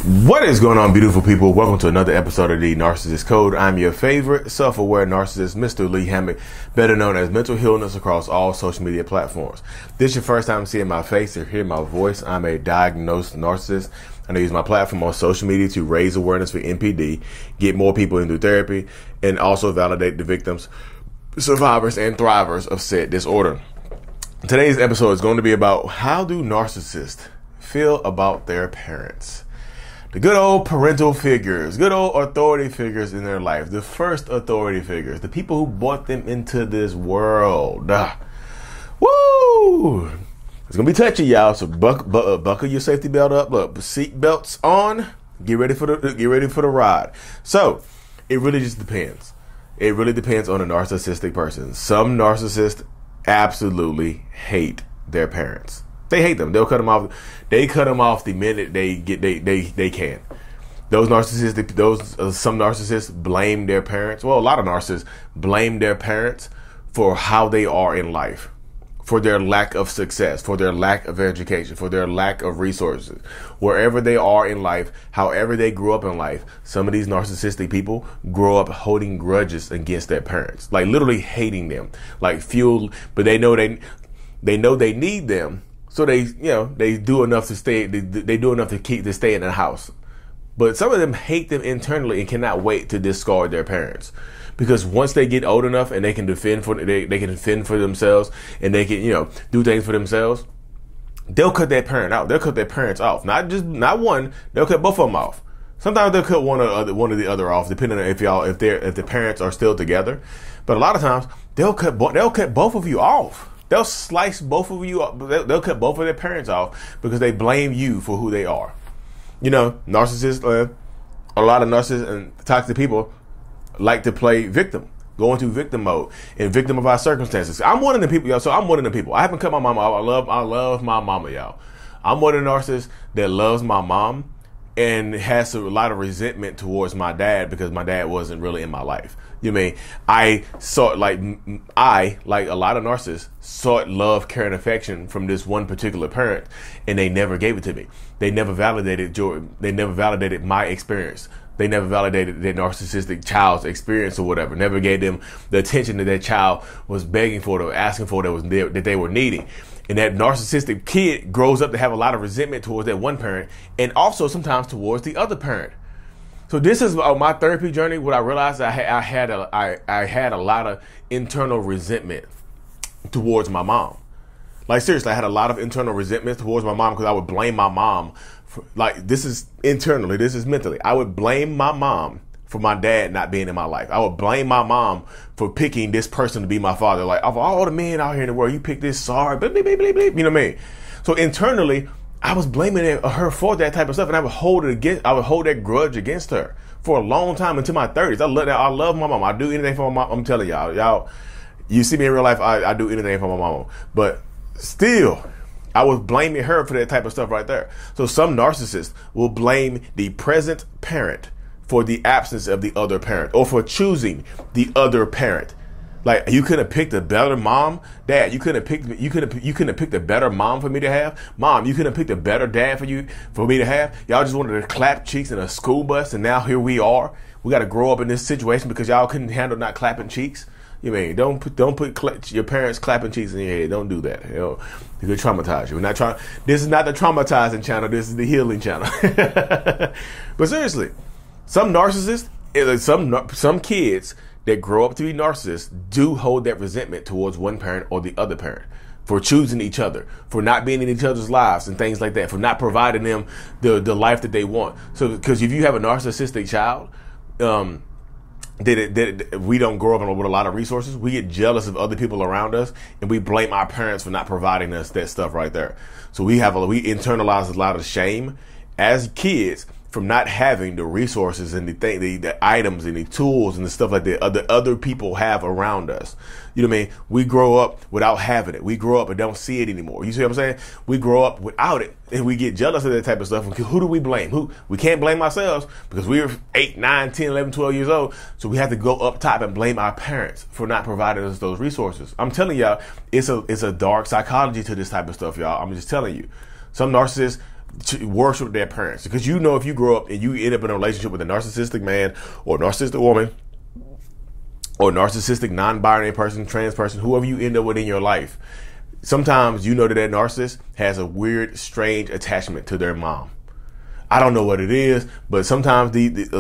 What is going on, beautiful people? Welcome to another episode of the Narcissists Code. I'm your favorite self-aware narcissist, Mr. Lee Hammock, better known as Mental Healness across all social media platforms. This is your first time seeing my face or hearing my voice. I'm a diagnosed narcissist, and I use my platform on social media to raise awareness for NPD, get more people into therapy, and also validate the victims, survivors, and thrivers of said disorder. Today's episode is going to be about how do narcissists feel about their parents. The good old parental figures, good old authority figures in their life, the first authority figures, the people who brought them into this world. Woo! It's going to be touchy, y'all, so buckle your safety belt up, look, seat belts on, get ready for the ride. So, it really just depends. It really depends on a narcissistic person. Some narcissists absolutely hate their parents. They hate them. They'll cut them off. They cut them off the minute they can. Some narcissists blame their parents. Well, a lot of narcissists blame their parents for how they are in life, for their lack of success, for their lack of education, for their lack of resources. Wherever they are in life, however they grew up in life, some of these narcissistic people grow up holding grudges against their parents, like literally hating them, like fuel. But they know they need them. So they do enough to stay. They do enough to stay in the house. But some of them hate them internally and cannot wait to discard their parents, because once they get old enough and they can defend for themselves and they can do things for themselves, they'll cut their parent out. They'll cut their parents off. Not one. They'll cut both of them off. Sometimes they'll cut one or the other off, depending on if the parents are still together. But a lot of times they'll cut both of you off. They'll slice both of you up. They'll cut both of their parents off because they blame you for who they are. Narcissists, a lot of narcissists and toxic people like to play victim, go into victim mode and victim of our circumstances. I'm one of the people, y'all. So I'm one of the people. I haven't cut my mama off. I love my mama, y'all. I'm one of the narcissists that loves my mom and has a lot of resentment towards my dad because my dad wasn't really in my life. I sought, like a lot of narcissists, sought love, care, and affection from this one particular parent, and they never gave it to me. They never validated They never validated my experience. They never validated their narcissistic child's experience or whatever. Never gave them the attention that their child was begging for, or asking for, that they were needing. And that narcissistic kid grows up to have a lot of resentment towards that one parent, and also sometimes towards the other parent. So this is my therapy journey. What I realized, I had a lot of internal resentment towards my mom. Like, seriously, I had a lot of internal resentment towards my mom because I would blame my mom for, this is internally, this is mentally. I would blame my mom for my dad not being in my life. I would blame my mom for picking this person to be my father. Like, of all the men out here in the world, you picked this, sorry, bleep, bleep, bleep, bleep, you know what I mean? So internally, I was blaming her for that type of stuff, and I would hold that grudge against her for a long time into my 30s. I love my mom. I do anything for my mom. I'm telling y'all, you see me in real life, I do anything for my mama. But still, I was blaming her for that type of stuff right there. So some narcissists will blame the present parent for the absence of the other parent, or for choosing the other parent. Like, you couldn't have picked a better mom, dad. You couldn't have picked a better mom for me to have. Mom, you couldn't have picked a better dad for me to have. Y'all just wanted to clap cheeks in a school bus, and now here we are. We got to grow up in this situation because y'all couldn't handle not clapping cheeks. Don't put your parents clapping cheeks in your head. Don't do that. It could traumatize you. We're not trying. This is not the traumatizing channel. This is the healing channel. But seriously, some narcissists, some kids that grow up to be narcissists do hold that resentment towards one parent or the other parent for choosing each other, for not being in each other's lives and things like that, for not providing them the life that they want. So, because if you have a narcissistic child, we don't grow up with a lot of resources, we get jealous of other people around us, and we blame our parents for not providing us that stuff right there. So we internalize a lot of shame as kids from not having the resources and the items and the tools and the stuff like that other people have around us. You know what I mean? We grow up without having it. We grow up and don't see it anymore. You see what I'm saying? We grow up without it, and we get jealous of that type of stuff. Who do we blame? We can't blame ourselves because we're 8, 9, 10, 11, 12 years old. So we have to go up top and blame our parents for not providing us those resources. I'm telling y'all, it's a dark psychology to this type of stuff, y'all. I'm just telling you. Some narcissists to worship their parents. Because you know, if you grow up and you end up in a relationship with a narcissistic man or narcissistic woman or narcissistic non-binary person, trans person, whoever you end up with in your life, sometimes you know that narcissist has a weird, strange attachment to their mom. I don't know what it is, but sometimes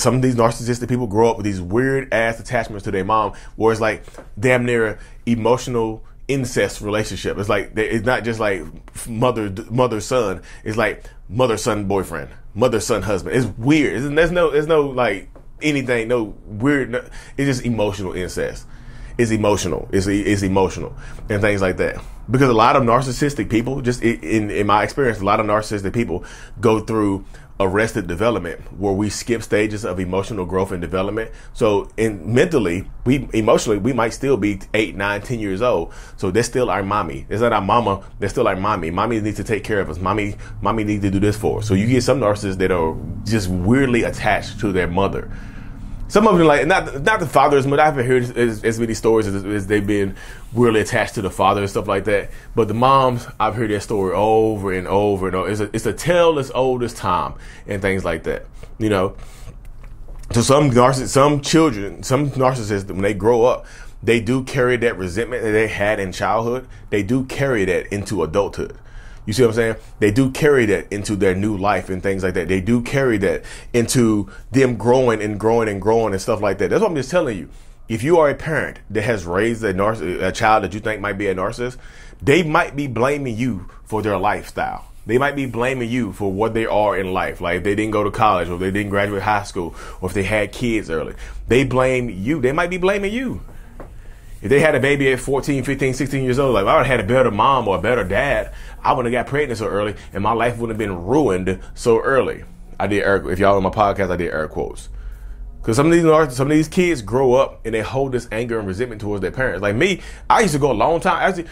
some of these narcissistic people grow up with these weird ass attachments to their mom, where it's like damn near emotional incest relationship. It's like it's not just like mother son. It's like mother son boyfriend, mother son husband. It's weird. There's no like anything, no weird. It's just emotional incest. It's emotional. It's emotional and things like that. Because a lot of narcissistic people, just in my experience, a lot of narcissistic people go through arrested development, where we skip stages of emotional growth and development. So emotionally, we might still be 8, 9, 10 years old. So they're still our mommy. It's not our mama. They're still our mommy. Mommy needs to take care of us. Mommy needs to do this for us. So you get some narcissists that are just weirdly attached to their mother. Some of them, like, not the father as much. I haven't heard as many stories as they've been weirdly attached to the father and stuff like that. But the moms, I've heard that story over and over and over. It's a tale as old as time and things like that. You know, so some children, some narcissists, when they grow up, they do carry that resentment that they had in childhood. They do carry that into adulthood. You see what I'm saying? They do carry that into their new life and things like that. They do carry that into them growing and stuff like that. That's what I'm just telling you. If you are a parent that has raised a child that you think might be a narcissist, they might be blaming you for their lifestyle. They might be blaming you for what they are in life. Like if they didn't go to college, or if they didn't graduate high school, or if they had kids early. They blame you. They might be blaming you. If they had a baby at 14, 15, 16 years old, like if I would have had a better mom or a better dad, I wouldn't have got pregnant so early and my life wouldn't have been ruined so early. I did if y'all on my podcast, I did air quotes. Because some of these kids grow up and they hold this anger and resentment towards their parents. Like me, I used to go a long time.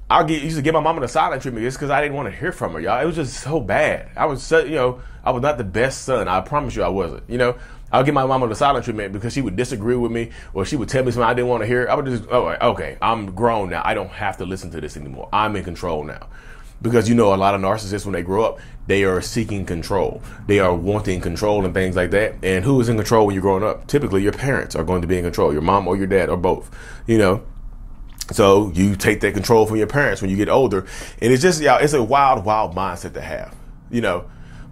I used to give my mama the silent treatment just because I didn't want to hear from her, y'all. It was just so bad. I was not the best son. I promise you I wasn't. I'll give my mama the silent treatment because she would disagree with me or she would tell me something I didn't want to hear. I would just, okay, I'm grown now. I don't have to listen to this anymore. I'm in control now. Because a lot of narcissists, when they grow up, they are seeking control. They are wanting control and things like that. And who is in control when you're growing up? Typically, your parents are going to be in control. Your mom or your dad or both, So you take that control from your parents when you get older. And it's just, it's a wild, wild mindset to have,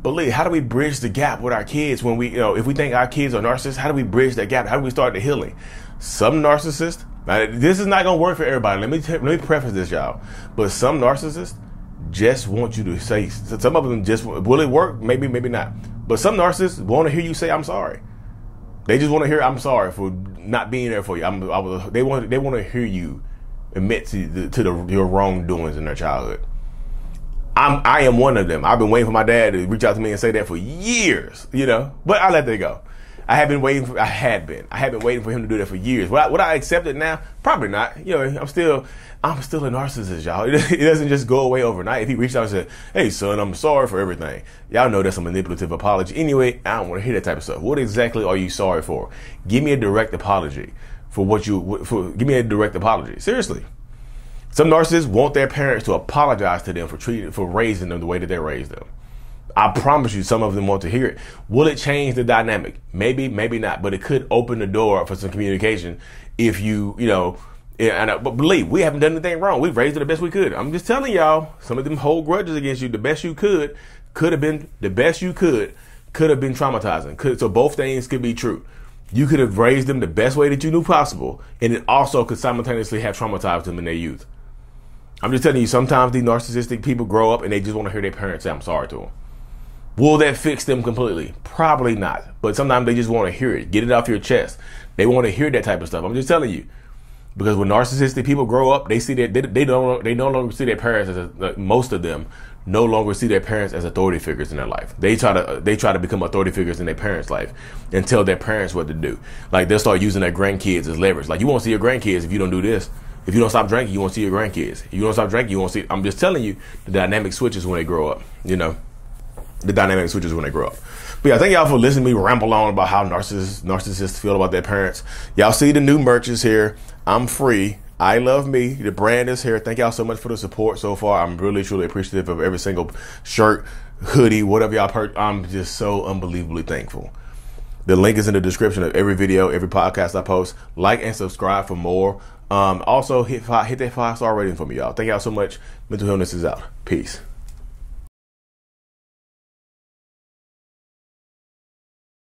But Lee, how do we bridge the gap with our kids when we, if we think our kids are narcissists, how do we bridge that gap? How do we start the healing? Some narcissists, this is not going to work for everybody. Let me preface this, y'all. But some narcissists just want you to say, some of them just, will it work? Maybe, maybe not. But some narcissists want to hear you say, I'm sorry. They just want to hear, I'm sorry for not being there for you. They want to hear you admit to your wrongdoings in their childhood. I am one of them. I've been waiting for my dad to reach out to me and say that for years, but I let that go. I had been waiting for him to do that for years. Would I accept it now? Probably not. I'm still a narcissist, y'all. It doesn't just go away overnight. If he reached out and said, hey son, I'm sorry for everything. Y'all know that's a manipulative apology. Anyway, I don't want to hear that type of stuff. What exactly are you sorry for? Give me a direct apology give me a direct apology. Seriously. Some narcissists want their parents to apologize to them for raising them the way that they raised them. I promise you, some of them want to hear it. Will it change the dynamic? Maybe, maybe not. But it could open the door for some communication if but believe, we haven't done anything wrong. We've raised it the best we could. I'm just telling y'all, some of them hold grudges against you. The best you could have been traumatizing. So both things could be true. You could have raised them the best way that you knew possible, and it also could simultaneously have traumatized them in their youth. I'm just telling you, sometimes these narcissistic people grow up and they just want to hear their parents say, I'm sorry to them. Will that fix them completely? Probably not. But sometimes they just want to hear it. Get it off your chest. They want to hear that type of stuff. I'm just telling you. Because when narcissistic people grow up, they see that they no longer see their parents as most of them no longer see their parents as authority figures in their life. They try to become authority figures in their parents' life and tell their parents what to do. Like they'll start using their grandkids as leverage. Like you won't see your grandkids if you don't do this. If you don't stop drinking, you won't see your grandkids. If you don't stop drinking, you won't see. I'm just telling you, the dynamic switches when they grow up. The dynamic switches when they grow up. But yeah, thank y'all for listening to me ramble on about how narcissists feel about their parents. Y'all see the new merch is here. I'm free. I love me. The brand is here. Thank y'all so much for the support so far. I'm really, truly appreciative of every single shirt, hoodie, whatever y'all I'm just so unbelievably thankful. The link is in the description of every video, every podcast I post. Like and subscribe for more. Also, hit that 5-star rating for me, y'all. Thank y'all so much. Mental Illness is out. Peace.